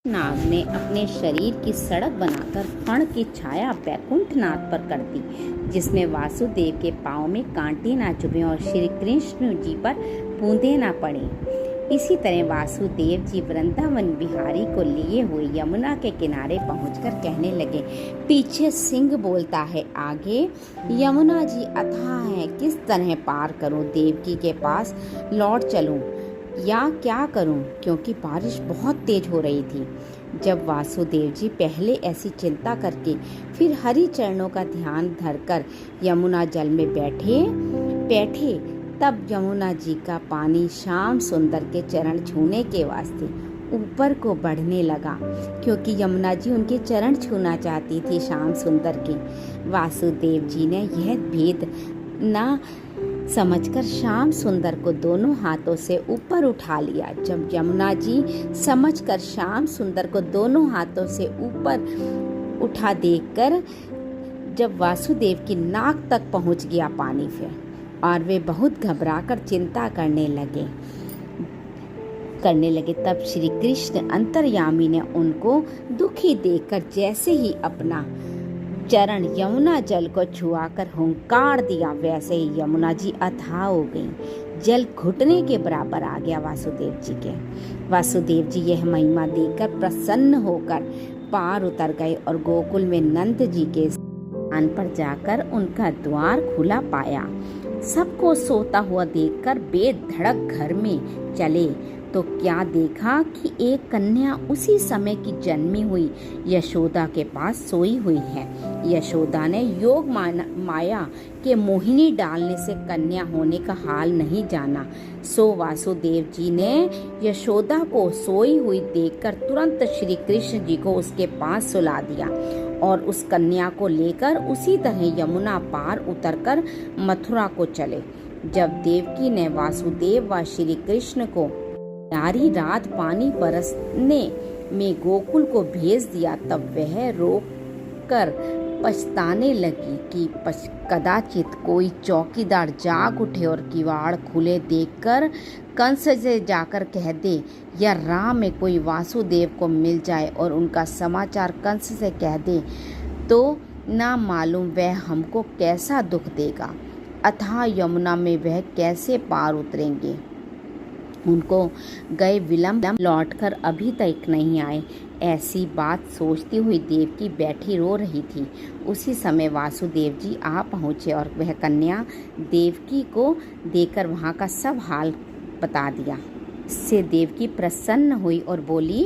नाग ने अपने शरीर की सड़क बनाकर फण की छाया बैकुंठनाथ पर कर दी, जिसमें वासुदेव के पांव में कांटे ना चुभे और श्री कृष्ण जी पर बूंदे ना पड़े। इसी तरह वासुदेव जी वृंदावन बिहारी को लिए हुए यमुना के किनारे पहुंचकर कहने लगे, पीछे सिंह बोलता है, आगे यमुना जी अथाह है, किस तरह पार करूं? देवकी के पास लौट चलूं या क्या करूं? क्योंकि बारिश बहुत तेज हो रही थी। जब वासुदेव जी पहले ऐसी चिंता करके फिर हरि चरणों का ध्यान धरकर यमुना जल में बैठे तब यमुना जी का पानी श्याम सुंदर के चरण छूने के वास्ते ऊपर को बढ़ने लगा, क्योंकि यमुना जी उनके चरण छूना चाहती थी श्याम सुंदर के। वासुदेव जी ने यह भेद न समझकर श्याम सुंदर को दोनों हाथों से ऊपर उठा लिया। जब यमुना जी समझकर श्याम सुंदर को दोनों हाथों से ऊपर उठा देखकर जब वासुदेव की नाक तक पहुंच गया पानी फिर, और वे बहुत घबराकर चिंता करने लगे तब श्री कृष्ण अंतर्यामी ने उनको दुखी देखकर जैसे ही अपना चरण यमुना जल को छुआकर हुंकार दिया, वैसे ही यमुना जी अथाह हो गई। जल घुटने के बराबर आ गया वासुदेव जी के। वासुदेव जी यह महिमा देखकर प्रसन्न होकर पार उतर गए और गोकुल में नंद जी के स्थान पर जाकर उनका द्वार खुला पाया। सबको सोता हुआ देखकर बेधड़क घर में चले तो क्या देखा कि एक कन्या उसी समय की जन्मी हुई यशोदा के पास सोई हुई है। यशोदा ने योग माया के मोहिनी डालने से कन्या होने का हाल नहीं जाना, सो वासुदेव जी ने यशोदा को सोई हुई देखकर तुरंत श्री कृष्ण जी को उसके पास सुला दिया और उस कन्या को लेकर उसी तरह यमुना पार उतरकर मथुरा को चले। जब देवकी ने वासुदेव व श्री कृष्ण को सारी रात पानी बरसने में गोकुल को भेज दिया, तब वह रोक कर पछताने लगी कि कदाचित कोई चौकीदार जाग उठे और किवाड़ खुले देखकर कंस से जाकर कह दे, या राह में कोई वासुदेव को मिल जाए और उनका समाचार कंस से कह दे, तो ना मालूम वह हमको कैसा दुख देगा। अथाह यमुना में वह कैसे पार उतरेंगे। उनको गए विलंब लौटकर अभी तक नहीं आए। ऐसी बात सोचती हुई देवकी बैठी रो रही थी। उसी समय वासुदेव जी आ पहुँचे और वह कन्या देवकी को देकर वहाँ का सब हाल बता दिया। इससे देवकी प्रसन्न हुई और बोली,